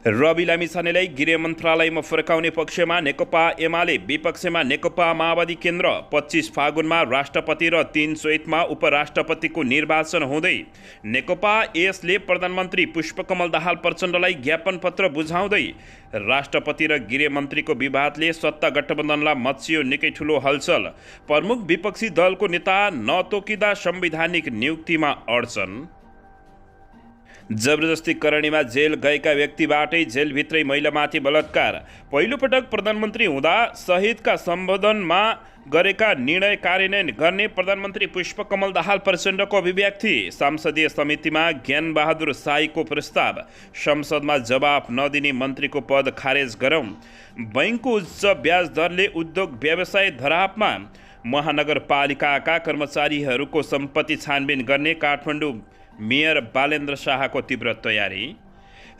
रवि लामिछानेलाई गृह मन्त्रालयमा फर्काउने पक्षमा नेकपा एमाले, विपक्षमा नेकपा माओवादी केन्द्र। 25 फागुनमा राष्ट्रपति र 3 चैतमा उपराष्ट्रपतिको निर्वाचन हुँदै नेकपा एसले प्रधानमन्त्री पुष्पकमल दाहाल प्रचण्डलाई ज्ञापन पत्र बुझाउँदै राष्ट्रपति र गृहमन्त्रीको विवादले सत्ता गठबन्धनलाई मच्चियो निकै ठुलो हलचल। प्रमुख विपक्षी दलको नेता नतोकिँदा संवैधानिक नियुक्तिमा अड्चन। जबरजस्ती करणीमा जेल गएका व्यक्तिबाटै जेलभित्रै महिलामाथि बलात्कार। पहिलोपटक प्रधानमन्त्री हुँदा शहीदका सम्बोधनमा गरेका निर्णय कार्यान्वयन गर्ने प्रधानमन्त्री पुष्पकमल दाहाल प्रचण्डको अभिव्यक्ति। संसदीय समितिमा ज्ञानबहादुर शाहीको प्रस्ताव। संसदमा जवाफ नदिने मन्त्रीको पद खारेज गरौँ। बैंकको उच्च ब्याज दरले उद्योग व्यवसाय धरापमा। महानगरपालिकाका कर्मचारीहरूको सम्पत्ति छानबिन गर्ने काठमाडौँ मेयर बालेन्द्र शाहको तीव्र तयारी।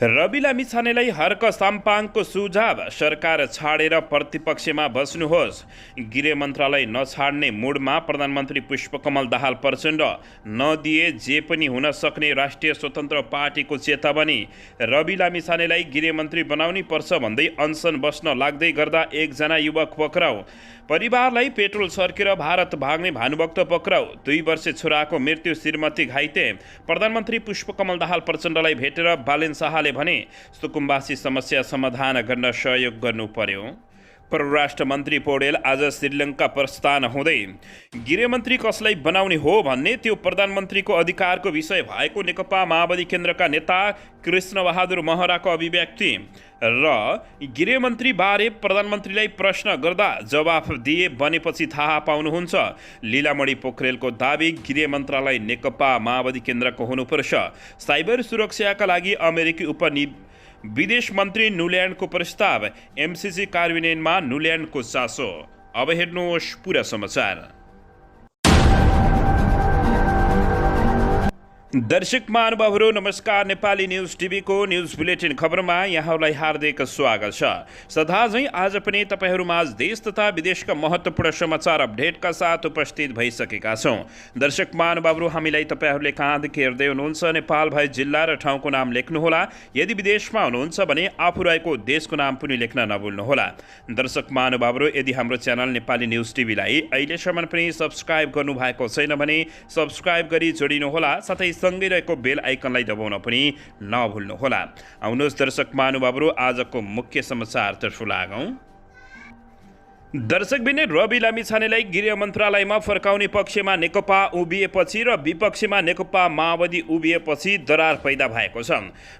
रवि लामिछानेलाई हर्क साम्पाङको सुझाव। सरकार छाडेर प्रतिपक्षमा बस्नुहोस्। गृह मन्त्रालय नछाड्ने मुडमा प्रधानमन्त्री पुष्पकमल दाहाल प्रचण्ड। नदिए जे पनि हुन सक्ने राष्ट्रिय स्वतन्त्र पार्टीको चेतावनी। रवि लामिछानेलाई गृहमन्त्री बनाउनै पर्छ भन्दै अनसन बस्न लाग्दै गर्दा एकजना युवक पक्राउ। परिवारलाई पेट्रोल सर्केर भारत भाग्ने भानुभक्त पक्राउ। 2 वर्षे छोराको मृत्यु, श्रीमती घाइते। प्रधानमन्त्री पुष्पकमल दाहाल प्रचण्डलाई भेटेर बालेन्द्र शाहले भने सुकुम्बासी समस्या समाधान गर्न सहयोग गर्नु पर्यो। परराष्ट्र मन्त्री पौडेल आज श्रीलङ्का प्रस्थान हुँदै गृहमन्त्री कसलाई बनाउने हो भन्ने त्यो प्रधानमन्त्रीको अधिकारको विषय भएको नेकपा माओवादी केन्द्रका नेता कृष्णबहादुर महराको अभिव्यक्ति। र गृहमन्त्री बारे प्रधानमन्त्रीलाई प्रश्न गर्दा जवाफ दिए बनेपछि थाहा पाउनुहुन्छ। लीलामणि पोखरेलको दाबी, गृह मन्त्रालय नेकपा माओवादी केन्द्रको हुनुपर्छ। साइबर सुरक्षाका लागि अमेरिकी विदेश मन्त्री न्युल्यान्डको प्रस्ताव। एमसिसी कार्यान्वयनमा न्युल्यान्डको चासो। अब हेर्नुहोस् पुरा समाचार। दर्शक महानुभावहरू नमस्कार। नेपाली न्युज टिभीको न्युज बुलेटिन खबरमा यहाँहरूलाई हार्दिक स्वागत छ। सदाझैँ आज पनि तपाईँहरूमाझ देश तथा विदेशका महत्त्वपूर्ण समाचार अपडेटका साथ उपस्थित भइसकेका छौँ। दर्शक महानुभावहरू, हामीलाई तपाईँहरूले कहाँदेखि हेर्दै हुनुहुन्छ नेपाल भए जिल्ला र ठाउँको नाम लेख्नुहोला। यदि विदेशमा हुनुहुन्छ भने आफू रहेको देशको नाम पनि लेख्न नभुल्नुहोला। दर्शक महानुभावहरू, यदि हाम्रो च्यानल नेपाली न्युज टिभीलाई अहिलेसम्म पनि सब्सक्राइब गर्नुभएको छैन भने सब्सक्राइब गरी जोडिनुहोला। साथै सँगै रहेको बेल आइकनलाई दबाउन पनि नभुल्नुहोला। आउनुहोस् दर्शक महानुभावहरू, आजको मुख्य समाचारतर्फ लागौँ। दर्शकबिन, रवि लामिछानेलाई गृह मन्त्रालयमा फर्काउने पक्षमा नेकपा उभिएपछि र विपक्षमा नेकपा माओवादी उभिएपछि दरार पैदा भएको छ।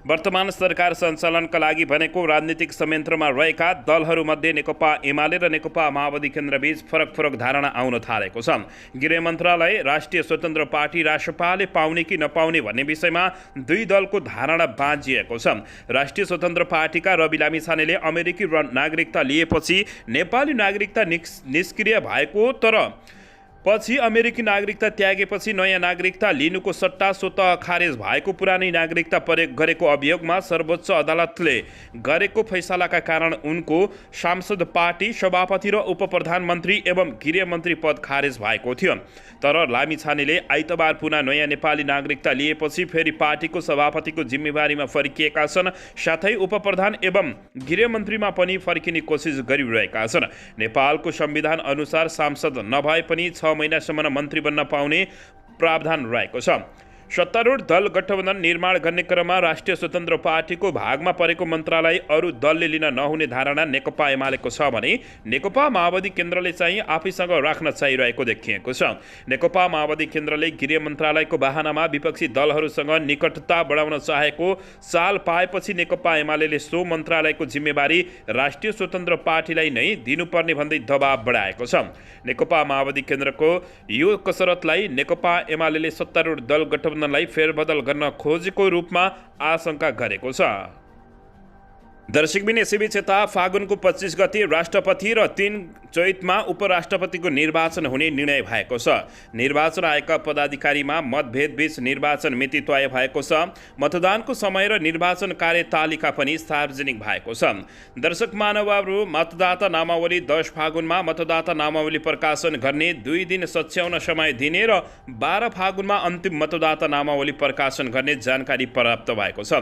वर्तमान सरकार सञ्चालनका लागि बनेको राजनीतिक संयन्त्रमा रहेका दलहरूमध्ये नेकपा एमाले र नेकपा माओवादी केन्द्रबीच फरक धारणा आउन थालेको छ। गृह मन्त्रालय राष्ट्रिय स्वतन्त्र पार्टी रासपाले पाउने कि नपाउने भन्ने विषयमा दुई दलको धारणा बाँझिएको छ। राष्ट्रिय स्वतन्त्र पार्टीका रवि लामिछानेले अमेरिकी नागरिकता लिएपछि नेपाली नागरिकता निष्क्रिय भएको, तर पछि अमेरिकी नागरिकता त्यागेपछि नयाँ नागरिकता लिनुको सट्टा स्वतः खारेज भएको पुरानै नागरिकता प्रयोग गरेको अभियोगमा सर्वोच्च अदालतले गरेको फैसलाका कारण उनको सांसद, पार्टी सभापति र उपप्रधानमन्त्री एवं गृहमन्त्री पद खारेज भएको थियो। तर लामिछानेले आइतबार पुनः नयाँ नेपाली नागरिकता लिएपछि फेरि पार्टीको सभापतिको जिम्मेवारीमा फर्किएका छन्। साथै उपप्रधान एवं गृहमन्त्रीमा पनि फर्किने कोसिस गरिरहेका छन्। नेपालको संविधान अनुसार सांसद नभए पनि 6 महिनासम्म मन्त्री बन्न पाउने प्रावधान रहेको छ। सत्तारूढ दल गठबन्धन निर्माण गर्ने क्रममा राष्ट्रिय स्वतन्त्र पार्टीको भागमा परेको मन्त्रालय अरू दलले लिन नहुने धारणा नेकपा एमालेको छ भने नेकपा माओवादी केन्द्रले चाहिँ आफैसँग राख्न चाहिरहेको देखिएको छ। नेकपा माओवादी केन्द्रले गृह मन्त्रालयको बहानामा विपक्षी दलहरूसँग निकटता बढाउन चाहेको चाल पाएपछि नेकपा एमाले सो मन्त्रालयको जिम्मेवारी राष्ट्रिय स्वतन्त्र पार्टीलाई नै दिनुपर्ने भन्दै दबाब बढाएको छ। नेकपा माओवादी केन्द्रको यो कसरतलाई नेकपा एमाले सत्तारूढ दल गठबन्धनलाई फेरबदल गर्न खोजेको रूपमा आशंका गरेको छ। दर्शकबिन, यसैबीच यता फागुनको 25 गते राष्ट्रपति र 3 चैतमा उपराष्ट्रपतिको निर्वाचन हुने निर्णय भएको छ। निर्वाचन आयोगका पदाधिकारीमा मतभेदबीच निर्वाचन मिति तय भएको छ। मतदानको समय र निर्वाचन कार्यतालिका पनि सार्वजनिक भएको छ। दर्शक महानुभावहरू, मतदाता नामावली 10 फागुनमा मतदाता नामावली प्रकाशन गर्ने, 2 दिन सच्याउन समय दिने र 12 फागुनमा अन्तिम मतदाता नामावली प्रकाशन गर्ने जानकारी प्राप्त भएको छ।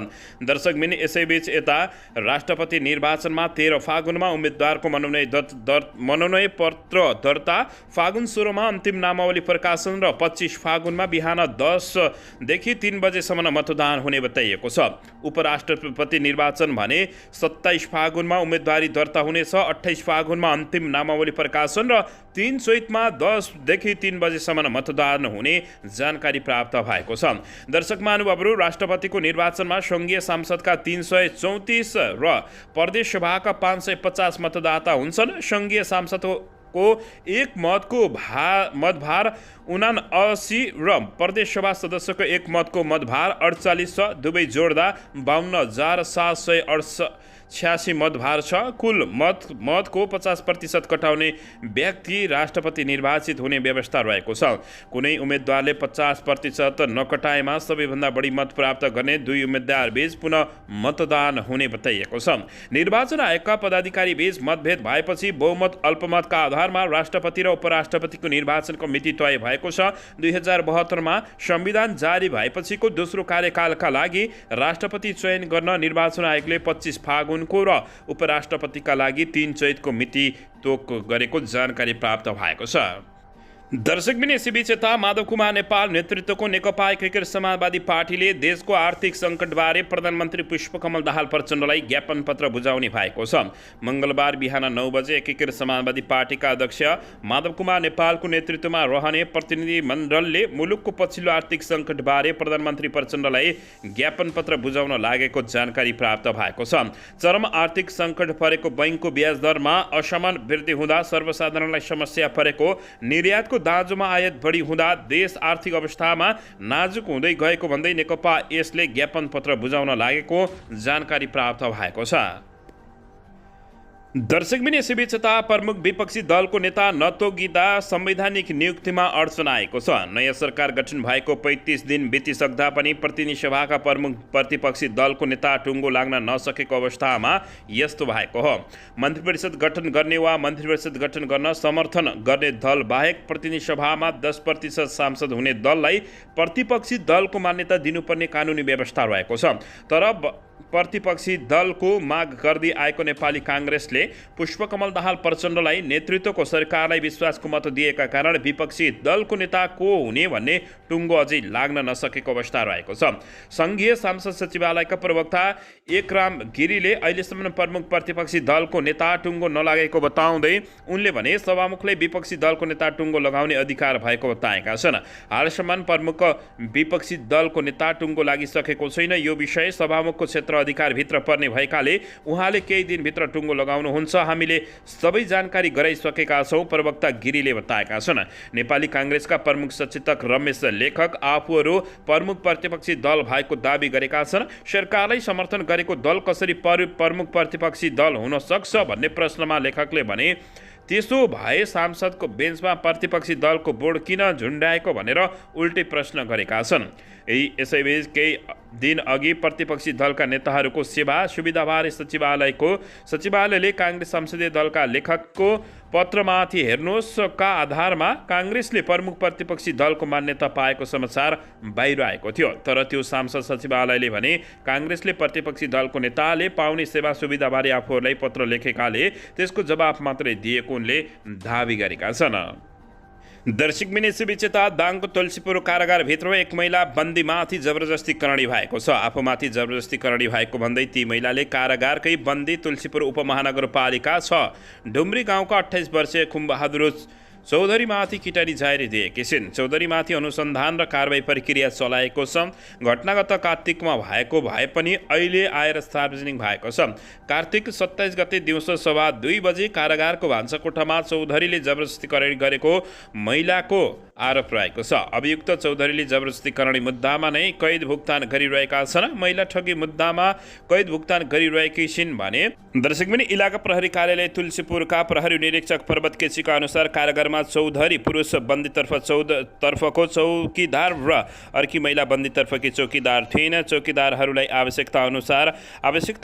दर्शकबिन, यसैबीच यता राष्ट्रपति निर्वाचनमा 13 फागुनमा उम्मेदवारको मनोनयन पत्र दर्ता, फागुन 16 मा अन्तिम नामावली प्रकाशन र 25 फागुनमा बिहान 10 देखि 3 बजेसम्म मतदान हुने बताइएको छ। उपराष्ट्रपति निर्वाचन भने 27 फागुनमा उम्मेदवारी दर्ता हुनेछ, 28 फागुनमा अन्तिम नामावली प्रकाशन र 3 चैतमा 10 देखि 3 बजेसम्म मतदान हुने जानकारी प्राप्त भएको छ। दर्शक महानुभावहरू, राष्ट्रपतिको निर्वाचनमा सङ्घीय सांसदका 334 र प्रदेश सभाका 550 मतदाता हुन्छन्। सङ्घीय सांसदको एक मतभार 79 र प्रदेश सभा सदस्यको एक मतको मतभार 48 छ। दुवै जोड्दा 52,786 मतभार छ। कुल मतको 50% कटाउने व्यक्ति राष्ट्रपति निर्वाचित हुने व्यवस्था रहेको छ। कुनै उम्मेदवारले 50% नकटाएमा सबैभन्दा बढी मत प्राप्त गर्ने 2 उम्मेदवार बीच पुनः मतदान हुने बताइएको छ। निर्वाचन आयोगका पदाधिकारी बीच मतभेद भएपछि बहुमत अल्पमतका आधारमा राष्ट्रपति र उपराष्ट्रपतिको निर्वाचनको मिति तय भएको छ। 2072 मा संविधान जारी भएपछिको दोस्रो कार्यकालका लागि राष्ट्रपति चयन गर्न निर्वाचन आयोगले 25 फागुनको र उपराष्ट्रपतिका लागि 3 चैतको मिति तोक गरेको जानकारी प्राप्त भएको छ। दर्शकबिन, यसैबीच यता माधव कुमार नेपाल नेतृत्वको नेकपा एकीकृत समाजवादी पार्टीले देशको आर्थिक सङ्कटबारे प्रधानमन्त्री पुष्पकमल दाहाल प्रचण्डलाई ज्ञापन पत्र बुझाउने भएको छ। मङ्गलबार बिहान 9 बजे एकीकृत समाजवादी पार्टीका अध्यक्ष माधव कुमार नेपालको नेतृत्वमा रहने प्रतिनिधि मण्डलले मुलुकको पछिल्लो आर्थिक सङ्कटबारे प्रधानमन्त्री प्रचण्डलाई ज्ञापन पत्र बुझाउन लागेको जानकारी प्राप्त भएको छ। चरम आर्थिक सङ्कट परेको बैंकको ब्याज दरमा असमान वृद्धि हुँदा सर्वसाधारणलाई समस्या परेको, निर्यातको दाँजोमा आयात बढी हुँदा देश आर्थिक अवस्थामा नाजुक हुँदै गएको भन्दै नेकपा यसले ज्ञापन पत्र बुझाउन लागेको जानकारी प्राप्त भएको छ। दर्शकबिन, यसैबीच यता प्रमुख विपक्षी दलको नेता नतोगिँदा संवैधानिक नियुक्तिमा अडचन आएको छ। नयाँ सरकार गठन भएको 35 दिन बितिसक्दा पनि प्रतिनिधि सभाका प्रमुख प्रतिपक्षी दलको नेता टुङ्गो लाग्न नसकेको अवस्थामा यस्तो भएको हो। मन्त्री परिषद गठन गर्ने वा मन्त्री परिषद गठन गर्न समर्थन गर्ने दल बाहेक प्रतिनिधि सभामा 10% सांसद हुने दललाई प्रतिपक्षी दलको मान्यता दिनुपर्ने कानुनी व्यवस्था रहेको छ। तर प्रतिपक्षी दलको माग गर्दै आएको नेपाली काङ्ग्रेसले पुष्पकमल दाहाल प्रचण्डलाई नेतृत्वको सरकारलाई विश्वासको मत दिएका कारण विपक्षी दलको नेता को हुने भन्ने टुङ्गो अझै लाग्न नसकेको अवस्था रहेको छ। सङ्घीय सांसद सचिवालयका प्रवक्ता एकराम गिरीले अहिलेसम्म प्रमुख प्रतिपक्षी दलको नेता टुङ्गो नलागेको बताउँदै उनले भने सभामुखले विपक्षी दलको नेता टुङ्गो लगाउने अधिकार भएको बताएका छन्। हालसम्म प्रमुख विपक्षी दलको नेता टुङ्गो लागिसकेको छैन। यो विषय सभामुखको क्षेत्र अधिकारभित्र पर्ने भएकाले उहाँले केही दिनभित्र टुङ्गो लगाउनुहुन्छ। हामीले सबै जानकारी गराइसकेका छौँ, प्रवक्ता गिरीले बताएका छन्। नेपाली काङ्ग्रेसका प्रमुख सचेतक रमेश लेखक आफूहरू प्रमुख प्रतिपक्षी दल भएको दावी गरेका छन्। सरकारलाई समर्थन गरेको दल कसरी प्रमुख प्रतिपक्षी दल हुन सक्छ भन्ने प्रश्नमा लेखकले भने त्यसो भए सांसदको बेन्चमा प्रतिपक्षी दलको बोर्ड किन झुन्डाएको भनेर उल्टै प्रश्न गरेका छन्। यसैबीच केही दिन अघि प्रतिपक्षी दलका नेताहरूको सेवा सुविधाबारे सचिवालयले काङ्ग्रेस संसदीय दलका लेखकको पत्रमाथि हेर्नुहोस्का आधारमा काङ्ग्रेसले प्रमुख प्रतिपक्षी दलको मान्यता पाएको समाचार बाहिर आएको थियो। तर त्यो सांसद सचिवालयले भने काङ्ग्रेसले प्रतिपक्षी दलको नेताले पाउने सेवा सुविधाबारे आफूहरूलाई पत्र लेखेकाले त्यसको जवाफ मात्रै दिएको उनले दावी गरेका छन्। दर्शकबिन, यसैबीच यता दाङको तुलसीपुर कारागारभित्र एक महिला बन्दीमाथि जबरजस्ती करणी भएको छ। आफूमाथि जबरजस्ती करणी भएको भन्दै ती महिलाले कारागारकै बन्दी तुलसीपुर उपमहानगरपालिका 6 डुम्री गाउँका 28 वर्षीय खुमबहादुर चौधरीमाथि किटानी जारी दिएकी छिन्। चौधरीमाथि अनुसन्धान र कारबाही प्रक्रिया चलाएको छ। घटनागत कार्तिकमा भएको भए पनि अहिले आएर सार्वजनिक भएको छ। कार्तिक 27 गते दिउँसो 2:15 बजे कारागारको भान्साकोठामा चौधरीले जबरजस्तीकरण गरेको महिलाको आरोप रहेको छ। अभियुक्त चौधरीले जबरजस्तीकरण मुद्दामा नै कैद भुक्तान गरिरहेका छन्। महिला ठगी मुद्दामा कैद भुक्तान गरिरहेकी छिन् भने दर्शकबिन इलाका प्रहरी कार्यालय तुलसीपुरका प्रहरी निरीक्षक पर्वत केसीका अनुसार कारागारमा चौधरी पुरुष बन्दीतर्फको चौकीदार र अर्की महिला बन्दीतर्फकी चौकीदार थिइन्। चौकीदारहरूलाई आवश्यकता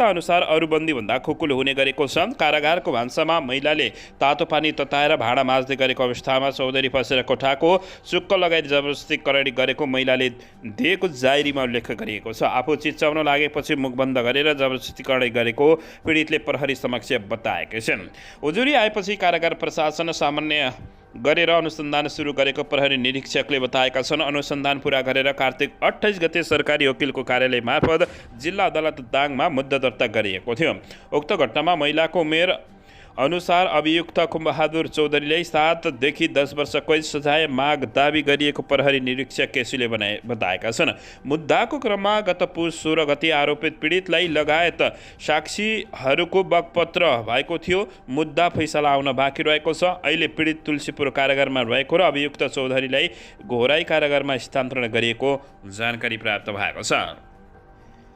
अनुसार अरू बन्दीभन्दा खुकुलो हुने गरेको छ। कारागारको भान्सामा महिलाले तातो पानी तताएर भाँडा माझ्दै गरेको अवस्थामा चौधरी पसेर कोठाको चुक्क लगाई जबरजस्तीकरण गरेको महिलाले दिएको जायरीमा उल्लेख गरिएको छ। आफू चिच्याउन लागेपछि मुख बन्द गरेर जबरजस्तीकरण गरेको पीडितले प्रहरी समक्ष बताएका छन्। उजुरी आएपछि कारागार प्रशासन सामान्य गरेर अनुसन्धान सुरु गरेको प्रहरी निरीक्षकले बताएका छन्। अनुसन्धान पूरा गरेर कार्तिक 28 गते सरकारी वकिलको कार्यालय मार्फत जिल्ला अदालत दाङमा मुद्दा दर्ता गरिएको थियो। उक्त घटनामा महिलाको उमेर अनुसार अभियुक्त कुम्बहादुर चौधरीलाई 7 देखि 10 वर्ष कैद सजाय माग दाबी गरिएको प्रहरी निरीक्षक केसीले बताएका छन्। मुद्दाको क्रममा गत पुस 16 गते आरोपित पीडितलाई लगायत साक्षीहरूको बगपत्र भएको थियो। मुद्दा फैसला आउन बाँकी रहेको छ। अहिले पीडित तुलसीपुर कारागारमा रहेको र अभियुक्त चौधरीलाई घोराई कारागारमा स्थानान्तरण गरिएको जानकारी प्राप्त भएको छ।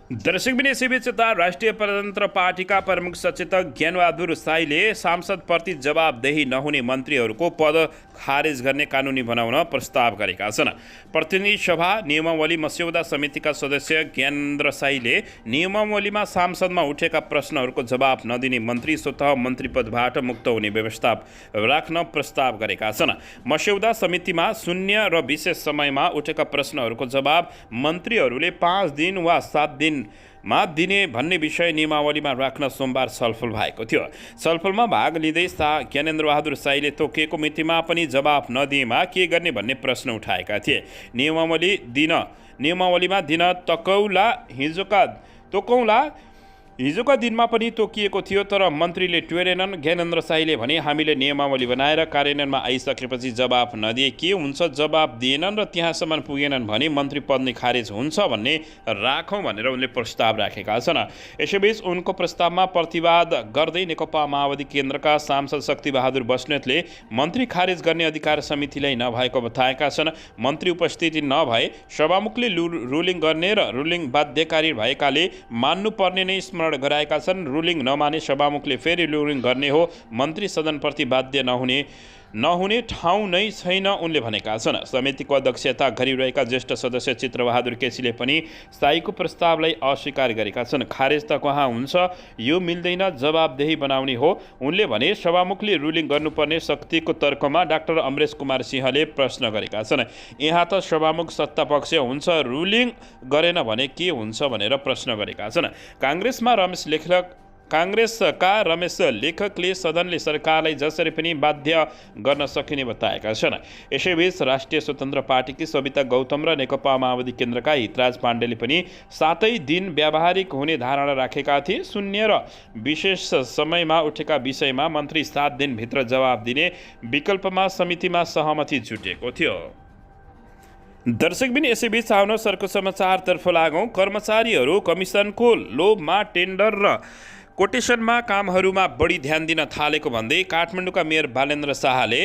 दर्शकबिन यसैबीच राष्ट्रिय प्रजातन्त्र पार्टीका प्रमुख सचेतक ज्ञानबहादुर शाहीले सांसदप्रति जवाबदेही नहुने मन्त्रीहरूको पद खारेज गर्ने कानुनी बनाउन प्रस्ताव गरेका छन्। प्रतिनिधि सभा नियमावली मस्यौदा समितिका सदस्य ज्ञानेन्द्र शाहीले नियमावलीमा सांसदमा उठेका प्रश्नहरूको जवाब नदिने मन्त्री स्वतः मन्त्रीपदबाट मुक्त हुने व्यवस्था राख्न प्रस्ताव गरेका छन्। मस्यौदा समितिमा शून्य र विशेष समयमा उठेका प्रश्नहरूको जवाब मन्त्रीहरूले 5 दिन वा 7 दिनमा दिने भन्ने विषय नियमावलीमा राख्न सोमबार छलफल भएको थियो। छलफलमा भाग लिँदै ज्ञानेन्द्र बहादुर शाहीले तोकिएको मितिमा पनि जवाब नदिएमा के गर्ने भन्ने प्रश्न उठाएका थिए। नियमावलीमा दिन हिजोका दिनमा पनि तोकिएको थियो, तर मन्त्रीले ट्वेरेनन्। ज्ञानेन्द्र शाहीले भने हामीले नियमावली बनाएर कार्यान्वयनमा आइसकेपछि जवाब नदिए के हुन्छ, जवाब दिएनन् र त्यहाँसम्म पुगेनन् भने मन्त्री पद नै खारेज हुन्छ भन्ने राखौँ भनेर उनले प्रस्ताव राखेका छन्। यसैबीच उनको प्रस्तावमा प्रतिवाद गर्दै नेकपा माओवादी केन्द्रका सांसद शक्तिबहादुर बस्नेतले मन्त्री खारेज गर्ने अधिकार समितिलाई नभएको बताएका छन्। मन्त्री उपस्थिति नभए सभामुखले रुलिङ गर्ने र रुलिङ बाध्यकारी भएकाले मान्नुपर्ने नै गराएका छन्। रुलिङ नमाने सभामुखले फेरि रुलिङ गर्ने हो। मन्त्री सदनप्रति बाध्य नहुने ठाउँ नै छैन उनले भनेका छन्। समितिको अध्यक्षता गरिरहेका ज्येष्ठ सदस्य चित्रबहादुर केसीले पनि शाहीको प्रस्तावलाई अस्वीकार गरेका छन्। खारेज त कहाँ हुन्छ, यो मिल्दैन, जवाबदेही बनाउने हो उनले भने। सभामुखले रुलिङ गर्नुपर्ने शक्तिको तर्कमा डाक्टर अमरेश कुमार सिंहले प्रश्न गरेका छन्। यहाँ त सभामुख सत्तापक्ष हुन्छ, रुलिङ गरेन भने के हुन्छ भनेर प्रश्न गरेका छन्। काङ्ग्रेसका रमेश लेखकले सदनले सरकारलाई जसरी पनि बाध्य गर्न सकिने बताएका छन्। यसैबीच राष्ट्रिय स्वतन्त्र पार्टीकी सविता गौतम र नेकपा माओवादी केन्द्रका हितराज पाण्डेले पनि 7 दिन व्यावहारिक हुने धारणा राखेका थिए। शून्य र विशेष समयमा उठेका विषयमा मन्त्री 7 दिनभित्र जवाब दिने विकल्पमा समितिमा सहमति जुटेको थियो। दर्शकबिन यसैबीच आउन सरको समाचारतर्फ लागौँ। कर्मचारीहरू कमिसनको लोभमा टेन्डर र कोटेसनमा कामहरूमा बढी ध्यान दिन थालेको भन्दै काठमाडौँका मेयर बालेन्द्र शाहले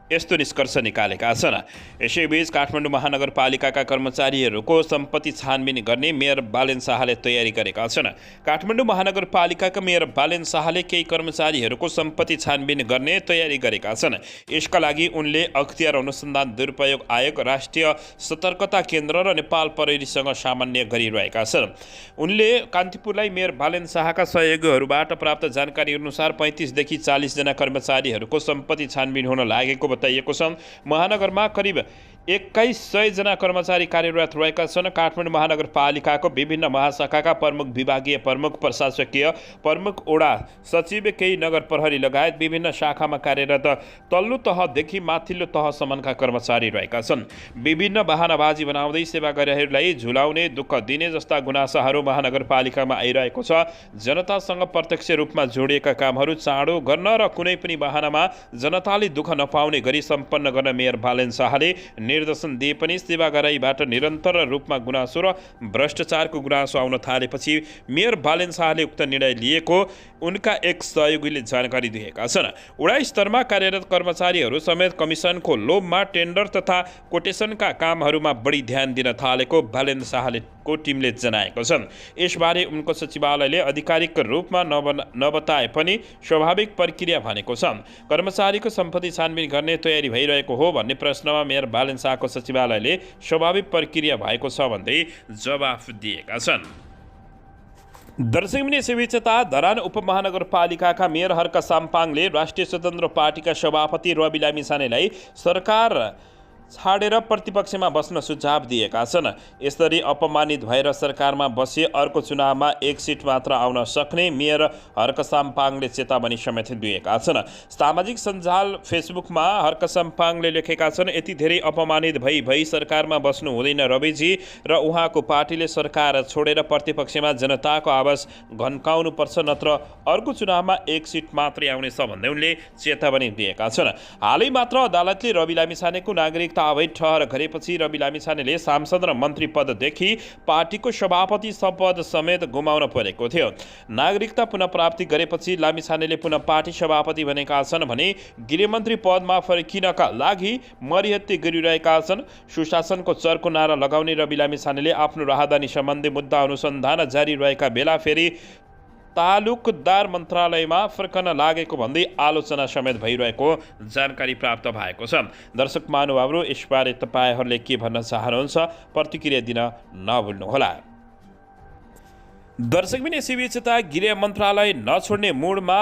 यस्तो निष्कर्ष निकालेका छन्। यसैबीच काठमाडौँ महानगरपालिकाका कर्मचारीहरूको सम्पत्ति छानबिन गर्ने मेयर बालेन शाहले तयारी गरेका छन्। काठमाडौँ महानगरपालिकाका मेयर बालेन शाहले केही कर्मचारीहरूको सम्पत्ति छानबिन गर्ने तयारी गरेका छन्। यसका लागि उनले अख्तियार अनुसन्धान दुरुपयोग आयोग, राष्ट्रिय सतर्कता केन्द्र र नेपाल प्रहरीसँग सामान्य गरिरहेका छन्। उनले कान्तिपुरलाई मेयर बालेन शाहका सहयोगीहरूबाट प्राप्त जानकारी अनुसार 35 देखि 40 जना कर्मचारीहरूको सम्पत्ति छानबिन हुन लागेको बताइएको छ। महानगरमा करिब 2100 जना कर्मचारी कार्यरत रहेका छन्। काठमाडौँ महानगरपालिकाको विभिन्न महाशाखाका प्रमुख, विभागीय प्रमुख, प्रशासकीय प्रमुख, वडा सचिव, केही नगर प्रहरी लगायत विभिन्न शाखामा कार्यरत तल्लो तहदेखि माथिल्लो तहसम्मका कर्मचारी रहेका छन्। विभिन्न बहानाबाजी बनाउँदै सेवा गरेहरूलाई झुलाउने, दुःख दिने जस्ता गुनासाहरू महानगरपालिकामा आइरहेको छ। जनतासँग प्रत्यक्ष रूपमा जोडिएका कामहरू चाँडो गर्न र कुनै पनि बहानामा जनताले दुःख नपाउने गरी सम्पन्न गर्न मेयर बालेन शाहले निर्देशन दिए पनि सेवा गराइबाट निरन्तर रूपमा गुनासो र भ्रष्टाचारको गुनासो आउन थालेपछि मेयर बालेन शाहले उक्त निर्णय लिएको उनका एक सहयोगीले जानकारी दिएका छन्। वडा स्तरमा कार्यरत कर्मचारीहरू समेत कमिसनको लोभमा टेन्डर तथा कोटेसनका कामहरूमा बढी ध्यान दिन थालेको बालेन शाहको टिमले जनाएको छन्। यसबारे उनको सचिवालयले आधिकारिक रूपमा नबताए पनि स्वाभाविक प्रक्रिया भनेको छ। कर्मचारीको सम्पत्ति छानबिन गर्ने तयारी भइरहेको हो भन्ने प्रश्नमा मेयर बालेन शाहको सचिवालयले स्वाभाविक प्रक्रिया भएको छ भन्दै जवाफ दिएका छन्। दर्शकबिन यसैबीचता धरान उपमहानगरपालिकाका मेयर हर्क साम्पाङले राष्ट्रिय स्वतन्त्र पार्टीका सभापति रवि लामिछानेलाई सरकार छाडेर प्रतिपक्षमा बस्न सुझाव दिएका छन्। यसरी अपमानित भएर सरकारमा बसे अर्को चुनावमा एक सिट मात्र आउन सक्ने मेयर हर्क साम्पाङले चेतावनी समेत दिएका छन्। सामाजिक सञ्जाल फेसबुकमा हर्क साम्पाङले लेखेका छन्, यति धेरै अपमानित भई सरकारमा बस्नु हुँदैन रविजी र उहाँको पार्टीले सरकार छोडेर प्रतिपक्षमा जनताको आवाज घन्काउनुपर्छ, नत्र अर्को चुनावमा एक सिट मात्रै आउनेछ भन्दै उनले चेतावनी दिएका छन्। हालै मात्र अदालतले रवि लामिछानेको नागरिक अवैध ठहर गरेपछि रवि लामिछानेले सांसद र मन्त्री पददेखि पार्टीको सभापति पद समेत गुमाउन परेको थियो। नागरिकता पुनः प्राप्ति गरेपछि लामिछानेले पुनः पार्टी सभापति बनेका छन् भने गृहमन्त्री पदमा फर्किनका लागि मरिहत्ते गरिरहेका छन्। सुशासनको चर्को नारा लगाउने रवि लामिछानेले आफ्नो राहदानी सम्बन्धी मुद्दा अनुसन्धान जारी रहेका बेला फेरि तालुकदार मन्त्रालयमा फर्कन लागेको भन्दै आलोचना समेत भइरहेको जानकारी प्राप्त भएको छ। दर्शक महानुभावहरू, यसबारे तपाईँहरूले के भन्न चाहनुहुन्छ प्रतिक्रिया दिन नभुल्नुहोला। दर्शकबिन यसैबीच गृह मन्त्रालय नछोड्ने मुडमा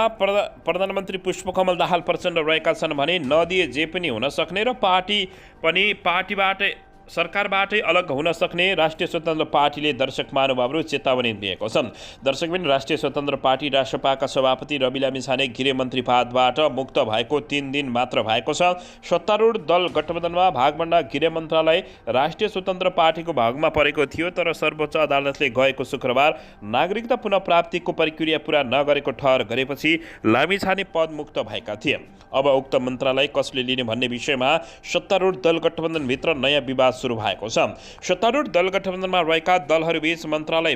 प्रधानमन्त्री पुष्पकमल दाहाल प्रचण्ड रहेका छन् भने नदिए जे पनि हुन सक्ने र पार्टीबाट सरकारबाटै अलग हुन सक्ने राष्ट्रिय स्वतन्त्र पार्टीले दर्शक महानुभावहरू चेतावनी दिएको छ। दर्शकबिन राष्ट्रिय स्वतन्त्र पार्टी राष्ट्रपाका सभापति रवि लामिछाने गृहमन्त्री पदबाट मुक्त भएको 3 दिन मात्र भएको छ। सत्तारूढ दल गठबन्धनमा भागभण्डा गृह मन्त्रालय राष्ट्रिय स्वतन्त्र पार्टीको भागमा परेको थियो, तर सर्वोच्च अदालतले गएको शुक्रबार नागरिकता पुनः प्राप्तिको प्रक्रिया पूरा नगरेको ठहर गरेपछि लामिछाने पद मुक्त भएका थिए। अब उक्त मन्त्रालय कसले लिने भन्ने विषयमा सत्तारूढ दल गठबन्धनभित्र नयाँ विवाद सुरु भएको छ। सत्तारूढ दल गठबन्धनमा रहेका दलहरूबीच मन्त्रालय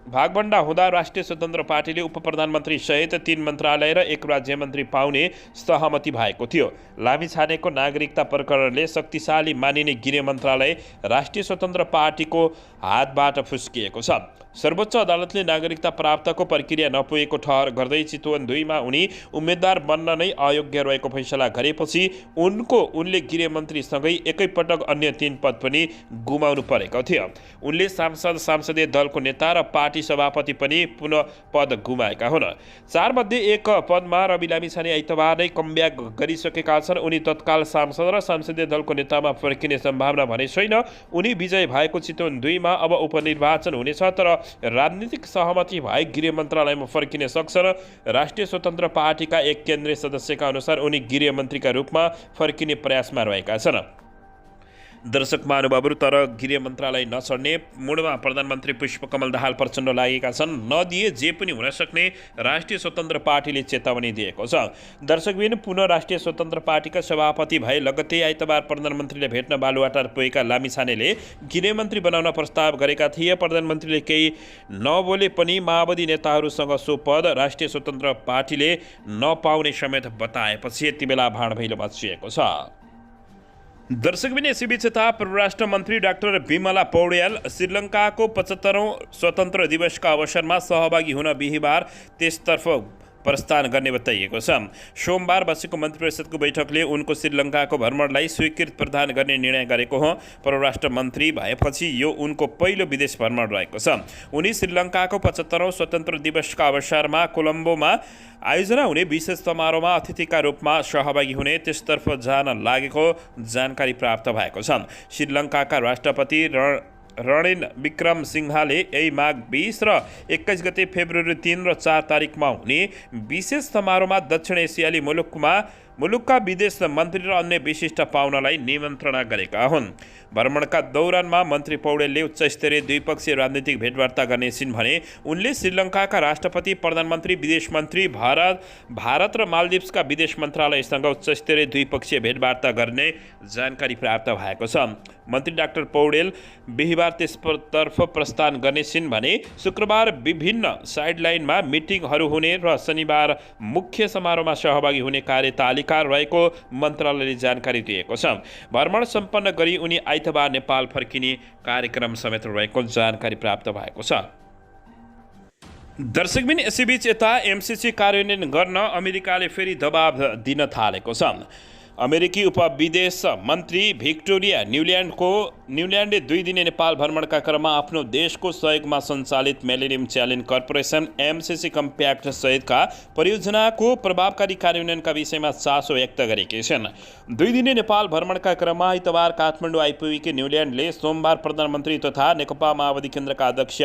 भागभण्डा हुँदा राष्ट्रिय स्वतन्त्र पार्टीले उप प्रधानमन्त्री सहित 3 मन्त्रालय र 1 राज्यमन्त्री पाउने सहमति भएको थियो। लामिछानेको नागरिकता प्रकरणले शक्तिशाली मानिने गृह मन्त्रालय राष्ट्रिय स्वतन्त्र पार्टीको हातबाट फुस्किएको छ। सर्वोच्च अदालतले नागरिकता प्राप्तको प्रक्रिया नपुगेको ठहर गर्दै चितवन 2 मा उनी उम्मेद्वार बन्न नै अयोग्य रहेको फैसला गरेपछि उनले गृहमन्त्रीसँगै एकैपटक अन्य 3 पद पनि गुमाउनु परेको थियो। उनले संसदीय दलको नेता र पार्टी सभापति पनि पुनः पद गुमाएका हुन्। 4 मध्ये 1 पदमा रवि लामिछाने आइतबार नै कमब्याक गरिसकेका छन्। उनी तत्काल सांसद र संसदीय दलको नेतामा फर्किने सम्भावना भने छैन। उनी विजय भएको चितवन 2 मा अब उपनिर्वाचन हुनेछ, तर राजनीतिक सहमति भए गृह मन्त्रालयमा फर्किन सक्छन्। राष्ट्रिय स्वतन्त्र पार्टीका एक केन्द्रीय सदस्यका अनुसार उनी गृहमन्त्रीका रूपमा फर्किने प्रयासमा रहेका छन्। दर्शक महानुभावहरू, तर गृह मन्त्रालय नछड्ने मुडमा प्रधानमन्त्री पुष्पकमल दाहाल प्रचण्ड लागेका छन्। नदिए जे पनि हुन सक्ने राष्ट्रिय स्वतन्त्र पार्टीले चेतावनी दिएको छ। दर्शकबिन, पुनः राष्ट्रिय स्वतन्त्र पार्टीका सभापति भए लगत्तै आइतबार प्रधानमन्त्रीले भेट्न बालुवाटार पुगेका लामिछानेले गृहमन्त्री बनाउन प्रस्ताव गरेका थिए। प्रधानमन्त्रीले केही नबोले पनि माओवादी नेताहरूसँग सो पद राष्ट्रिय स्वतन्त्र पार्टीले नपाउने समेत बताएपछि यति बेला भाँडभैलो मचिएको छ। दर्शकबिन, यसैबीच परराष्ट्र मन्त्री डाक्टर बिमला पौड्याल श्रीलङ्काको 75औं स्वतन्त्र दिवसका अवसरमा सहभागी हुन बिहिबार त्यसतर्फ प्रस्थान गर्ने बताइएको छ। सोमबार बसेको मन्त्री परिषदको बैठकले उनको श्रीलङ्काको भ्रमणलाई स्वीकृति प्रदान गर्ने निर्णय गरेको हो। परराष्ट्र मन्त्री भएपछि यो उनको पहिलो विदेश भ्रमण रहेको छ। उनी श्रीलङ्काको 75औं स्वतन्त्र दिवसका अवसरमा कोलम्बोमा आयोजना हुने विशेष समारोहमा अतिथिका रूपमा सहभागी हुने त्यसतर्फ जान लागेको जानकारी प्राप्त भएको छ। श्रीलङ्काका राष्ट्रपति रणिल विक्रमसिंघाले यही माघ 20 र 21 गते फेब्रुअरी 3 र 4 तारिकमा हुने विशेष समारोहमा दक्षिण एसियाली मुलुकका विदेश मन्त्री र अन्य विशिष्ट पाहुनालाई निमन्त्रणा गरेका हुन्। भ्रमणका दौरानमा मन्त्री पौडेलले उच्चस्तरीय द्विपक्षीय राजनीतिक भेटवार्ता गर्ने छिन् भने उनले श्रीलङ्काका राष्ट्रपति, प्रधानमन्त्री, विदेश मन्त्री, भारत र मालदिप्सका विदेश मन्त्रालयसँग उच्चस्तरीय द्विपक्षीय भेटवार्ता गर्ने जानकारी प्राप्त भएको छ। मन्त्री डाक्टर पौडेल बिहिबार त्यसतर्फ प्रस्थान गर्ने छिन् भने शुक्रबार विभिन्न साइडलाइनमा मिटिङहरू हुने र शनिबार मुख्य समारोहमा सहभागी हुने कार्यतालिका रहेको मन्त्रालयले जानकारी दिएको छ। भ्रमण सम्पन्न गरी उनी आइतबार नेपाल फर्किने कार्यक्रम समेत रहेको जानकारी प्राप्त भएको छ। दर्शकबिन यसैबीच यता एमसिसी कार्यान्वयन गर्न अमेरिकाले फेरि दबाब दिन थालेको छ। अमेरिकी उपविदेश मन्त्री भिक्टोरिया न्युल्यान्डले 2 दिने नेपाल भ्रमणका क्रममा आफ्नो देशको सहयोगमा सञ्चालित millennium challenge corporation MCC compact सहितका परियोजनाको प्रभावकारी कार्यान्वयनका विषयमा चासो व्यक्त गरेकी छन्। 2 दिने नेपाल भ्रमणका क्रममा आइतबार काठमाडौँ आइपुगेकी न्युल्यान्डले सोमबार प्रधानमन्त्री तथा नेकपा माओवादी केन्द्रका अध्यक्ष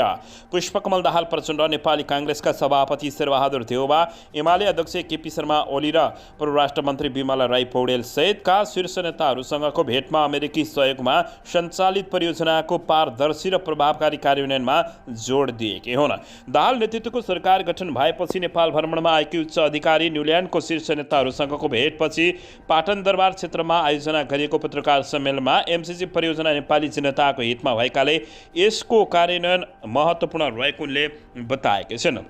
पुष्पकमल दाहाल प्रचण्ड, नेपाली काङ्ग्रेसका सभापति शेरबहादुर देउवा, एमाले अध्यक्ष केपी शर्मा ओली र परराष्ट्र मन्त्री विमला राई पौडेल सहितका शीर्ष नेताहरूसँगको भेटमा अमेरिकी सहयोगमा सञ्चालित परियोजनाको पारदर्शी र प्रभावकारी कार्यान्वयनमा जोड दिएके हुन्। दाहाल नेतृत्वको सरकार गठन भएपछि नेपाल भ्रमणमा आएकी उच्च अधिकारी न्युल्यान्डको शीर्ष नेताहरूसँगको भेटपछि पाटन दरबार क्षेत्रमा आयोजना गरिएको पत्रकार सम्मेलनमा एमसिसी परियोजना नेपाली जनताको हितमा भएकाले यसको कार्यान्वयन महत्त्वपूर्ण रहेको उनले बताएका छन्।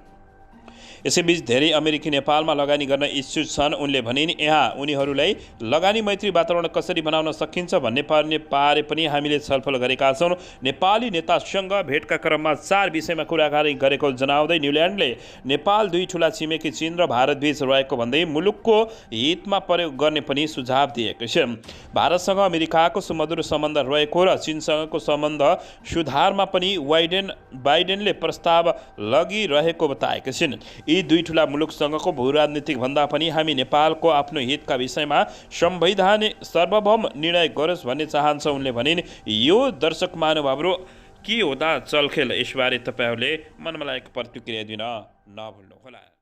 यसैबीच धेरै अमेरिकी नेपालमा लगानी गर्न इच्छुक छन्। उनले भनिन्, यहाँ उनीहरूलाई लगानी मैत्री वातावरण कसरी बनाउन सकिन्छ भन्ने पारे पनि हामीले छलफल गरेका छौँ। नेपाली नेतासँग भेटका क्रममा 4 विषयमा कुराकानी गरेको जनाउँदै न्युल्यान्डले नेपाल 2 ठुला छिमेकी चीन र भारतबीच रहेको भन्दै मुलुकको हितमा प्रयोग गर्ने पनि सुझाव दिएको छ। भारतसँग अमेरिकाको सुमधुर सम्बन्ध रहेको र चीनसँगको सम्बन्ध सुधारमा पनि बाइडेनले प्रस्ताव लगिरहेको बताएका छिन्। यी 2 ठुला मुलुकसँगको भूराजनीतिक भन्दा पनि हामी नेपालको आफ्नो हितका विषयमा संवैधानिक सार्वभौम निर्णय गरोस् भन्ने चाहन्छ उनले भनिन्। यो दर्शक महानुभावहरू के हो त चलखेल, यसबारे तपाईँहरूले मनमा लागेको प्रतिक्रिया दिन नभुल्नुहोला।